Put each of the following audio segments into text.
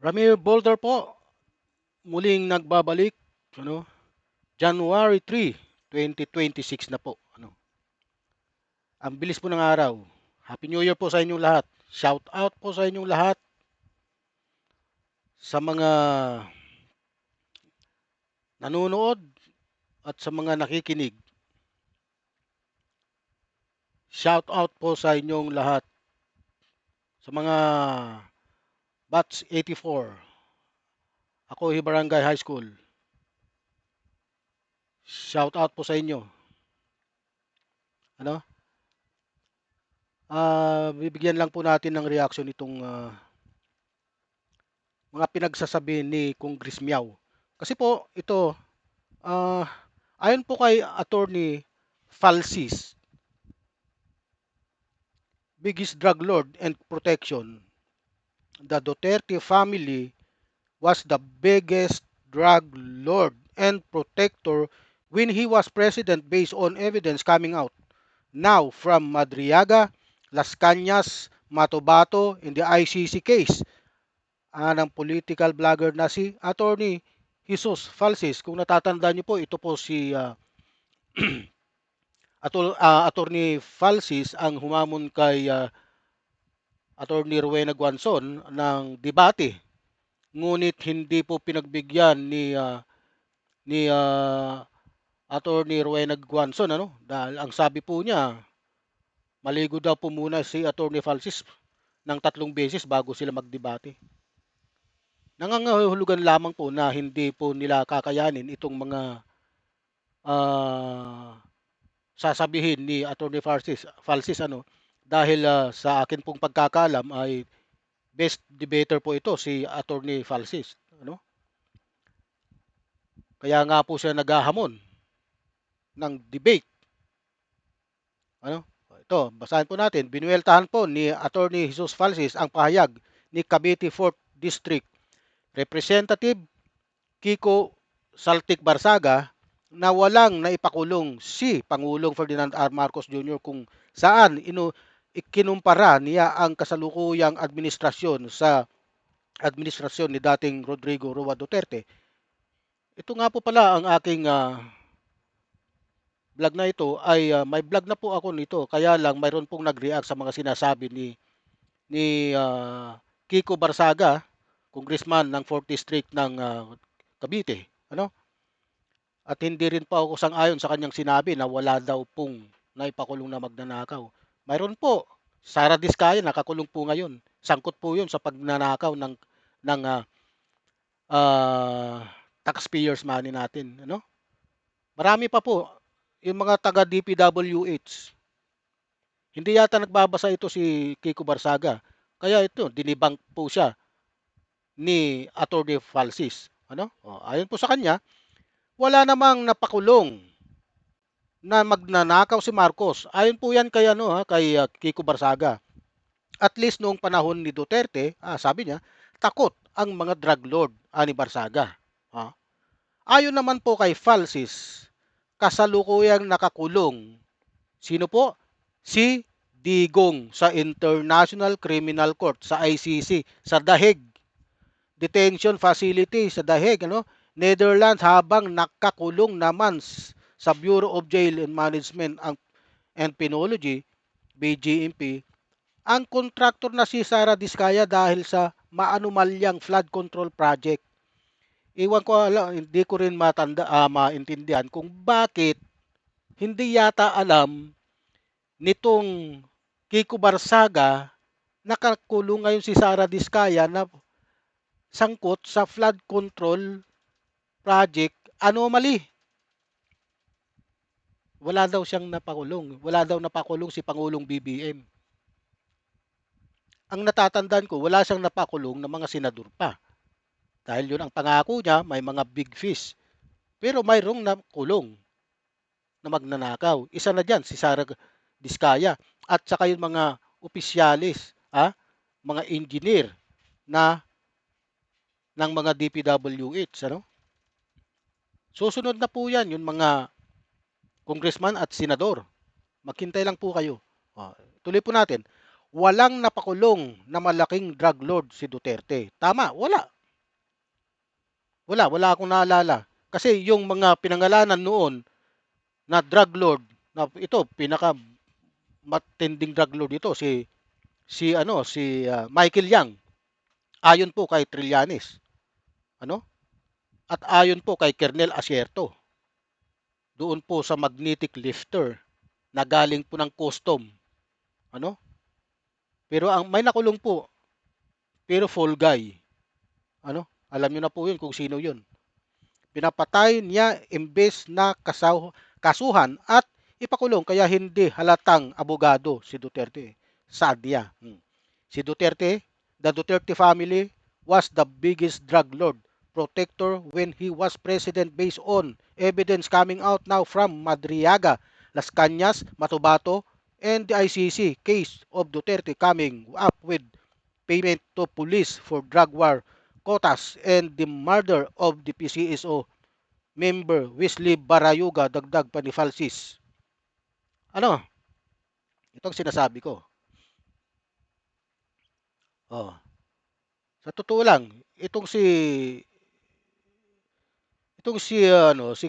Ramir Boulder po, muling nagbabalik, ano, January 3, 2026 na po. Ang bilis po ng araw. Happy New Year po sa inyong lahat. Shout out po sa inyong lahat sa mga nanonood at sa mga nakikinig. Shout out po sa inyong lahat sa mga Batch 84. Ako Barangay High School. Shout out po sa inyo. Ano? Bibigyan lang po natin ng reaction itong mga pinagsasabi ni Congress Miao. Kasi po ito, ah, ayon po kay Attorney Falsis, biggest drug lord and protection, the Duterte family was the biggest drug lord and protector when he was president based on evidence coming out now from Madriaga, Las Cañas, Matobato in the ICC case. Ng political vlogger na si Attorney Jesus Falsis. Kung natatandaan niyo po, ito po si Attorney Falsis ang humamon kay Attorney Rowena Guanzon ng debate. Ngunit hindi po pinagbigyan ni Attorney Rowena Guanzon, dahil ang sabi po niya, maligo daw po muna si Attorney Falsis ng 3 beses bago sila magdebate. Nangangahulugan lamang po na hindi po nila kakayanin itong mga sasabihin ni Attorney Falsis dahil sa akin pong pagkakalam ay best debater po ito si Attorney Falsis, Kaya nga po siya naghahamon ng debate. Ito, basahin po natin. Binueltahan po ni Attorney Jesus Falsis ang pahayag ni Cavite 4th District Representative Kiko Saltik Barsaga na walang naipakulong si Pangulong Ferdinand R. Marcos Jr. kung saan ikinumpara niya ang kasalukuyang administrasyon sa administrasyon ni dating Rodrigo Roa Duterte. Ito nga po pala ang aking vlog na ito ay may vlog na po ako nito, kaya lang mayroon pong nag-react sa mga sinasabi ni Kiko Barsaga, congressman ng 4th District ng Cavite, At hindi rin pa ako sang-ayon sa kanyang sinabi na wala daw pong naipakulong na magnanakaw. Mayroon po. Sara Diskaya nakakulong po ngayon. Sangkot po 'yun sa pagnanakaw ng taxpayers money natin, Marami pa po yung mga taga DPWH. Hindi yata nagbabasa ito si Kiko Barsaga. Kaya ito, dinibank po siya ni Attorney Falsis. Ayon po sa kanya, wala namang napakulong na magnanakaw si Marcos. Ayon po yan kay, kay Kiko Barsaga. At least noong panahon ni Duterte, sabi niya, takot ang mga drug lord ni Barsaga. Ayon naman po kay Falsis, kasalukuyang nakakulong. Sino po? Si Digong sa International Criminal Court, sa ICC, sa The Hague Detention Facility sa The Hague, Netherlands, habang nakakulong naman sa Bureau of Jail and Management and Penology, BJMP, ang kontraktor na si Sara Diskaya dahil sa maanumalyang flood control project. Iwan ko, hindi ko rin maintindihan kung bakit hindi yata alam nitong Kiko Barsaga nakakulong ngayon si Sara Diskaya na sangkot sa flood control project anomaly. Wala daw siyang napakulong. Wala daw napakulong si Pangulong BBM. Ang natatandaan ko, wala siyang napakulong ng mga senador pa. Dahil yun ang pangako niya, may mga big fish. Pero mayroong nakulong na magnanakaw. Isa na dyan, si Sara Diskaya. At saka yung mga opisyalis, mga engineer na ng mga DPWH, Susunod na po yan, yung mga congressman at senador. Maghintay lang po kayo. Tuloy po natin. Walang napakulong na malaking drug lord si Duterte. Tama, wala. Wala akong naalala. Kasi yung mga pinangalanan noon na drug lord, na ito pinaka matinding drug lord ito, si Michael Yang, ayon po kay Trillanes, ano? At ayon po kay Kernel Asierto, doon po sa magnetic lifter na galing po ng custom, ano? Pero ang may nakulong po, pero fall guy, ano? Alam niyo na po 'yun kung sino 'yun. Pinapatay niya imbes na kasuhan at ipakulong, kaya hindi halatang abogado si Duterte. Sadya. Si Duterte, the Duterte family was the biggest drug lord protector when he was president based on evidence coming out now from Madriaga, Las Cañas, Matabato, and the ICC case of Duterte coming up with payment to police for drug war quotas and the murder of the PCSO member Wesley Barayuga, dagdag pa ni Falsis. Ano? Itong sinasabi ko. Oh, sa totoo lang, itong si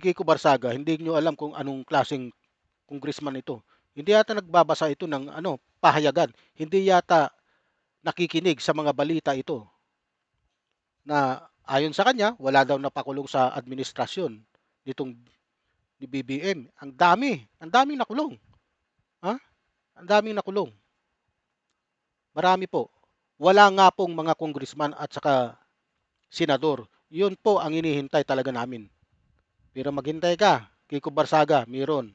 Kiko Barsaga, hindi niyo alam kung anong klaseng congressman ito. Hindi yata nagbabasa ito ng pahayagan. Hindi yata nakikinig sa mga balita ito na ayon sa kanya, wala daw napakulong sa administrasyon nitong ni BBM. Ang daming nakulong. Ha? Ang daming nakulong. Marami po. Wala nga pong mga congressman at saka senador. Yun po ang inihintay talaga namin. Pero maghintay ka, Kiko Barsaga, meron.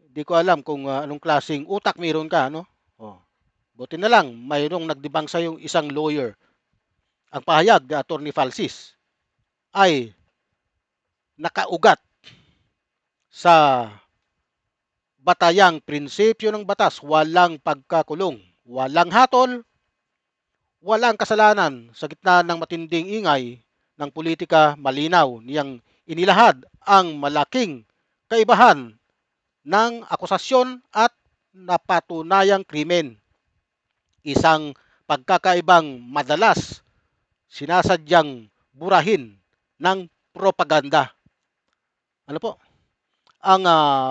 Hindi ko alam kung anong klaseng utak meron ka, no? Oh. Buti na lang, mayroong nagdibang sa yung isang lawyer. Ang pahayag ni Attorney Falsis ay nakaugat sa batayang prinsipyo ng batas, walang pagkakulong, walang hatol, walang kasalanan. Sa gitna ng matinding ingay ng politika, malinaw niyang inilahad ang malaking kaibahan ng akusasyon at napatunayang krimen. Isang pagkakaibang madalas sinasadyang burahin ng propaganda. Ano po? Ang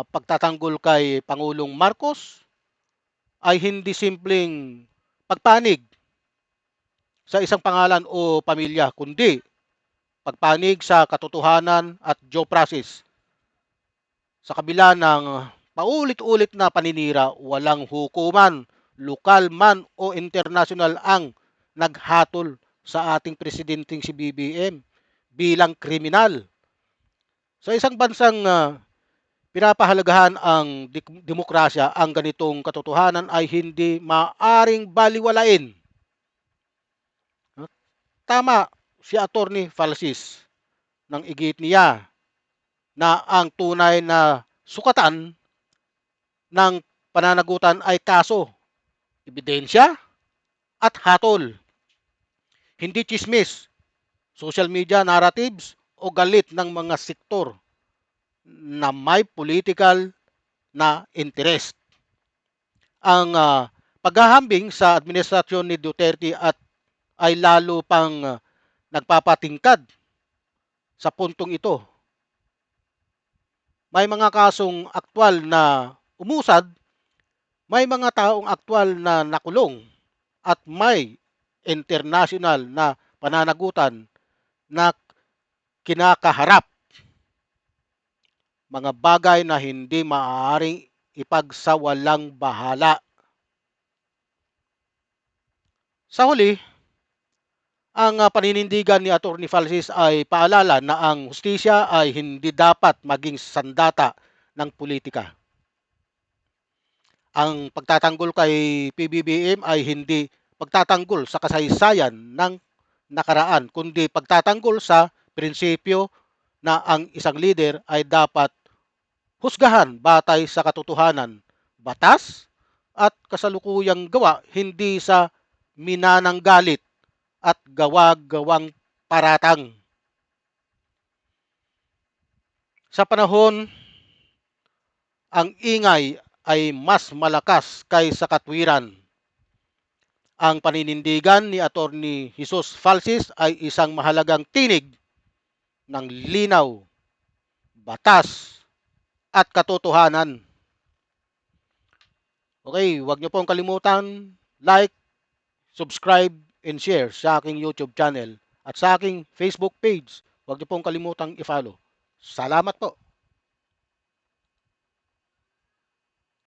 pagtatanggol kay Pangulong Marcos ay hindi simpleng pagpanig sa isang pangalan o pamilya, kundi pagpanig sa katotohanan at due process. Sa kabila ng paulit-ulit na paninira, walang hukuman, lokal man o international ang naghatol sa ating presidenteng si BBM bilang kriminal. Sa isang bansang pinapahalagahan ang demokrasya, ang ganitong katotohanan ay hindi maaring baliwalain. Tama si Attorney Falsis nang igit niya na ang tunay na sukatan ng pananagutan ay kaso, ebidensya at hatol. Hindi chismis, social media narratives o galit ng mga sektor na may political na interest. Ang paghahambing sa administrasyon ni Duterte at ay lalo pang nagpapatingkad sa puntong ito. May mga kasong aktwal na umusad, may mga taong aktwal na nakulong, at may international na pananagutan na kinakaharap. Mga bagay na hindi maaaring ipagsawalang bahala. Sa huli, ang paninindigan ni Atty. Falsis ay paalala na ang hustisya ay hindi dapat maging sandata ng politika. Ang pagtatanggol kay PBBM ay hindi pagtatanggol sa kasaysayan ng nakaraan, kundi pagtatanggol sa prinsipyo na ang isang leader ay dapat husgahan batay sa katotohanan, batas, at kasalukuyang gawa, hindi sa minanang galit at gawa-gawang paratang. Sa panahon ang ingay ay mas malakas kaysa katwiran. Ang paninindigan ni Attorney Jesus Falsis ay isang mahalagang tinig ng linaw, batas, at katotohanan. Okay, huwag niyo pong kalimutan like, subscribe, and share sa aking YouTube channel at sa aking Facebook page. Huwag niyo pong kalimutang i-follow. Salamat po.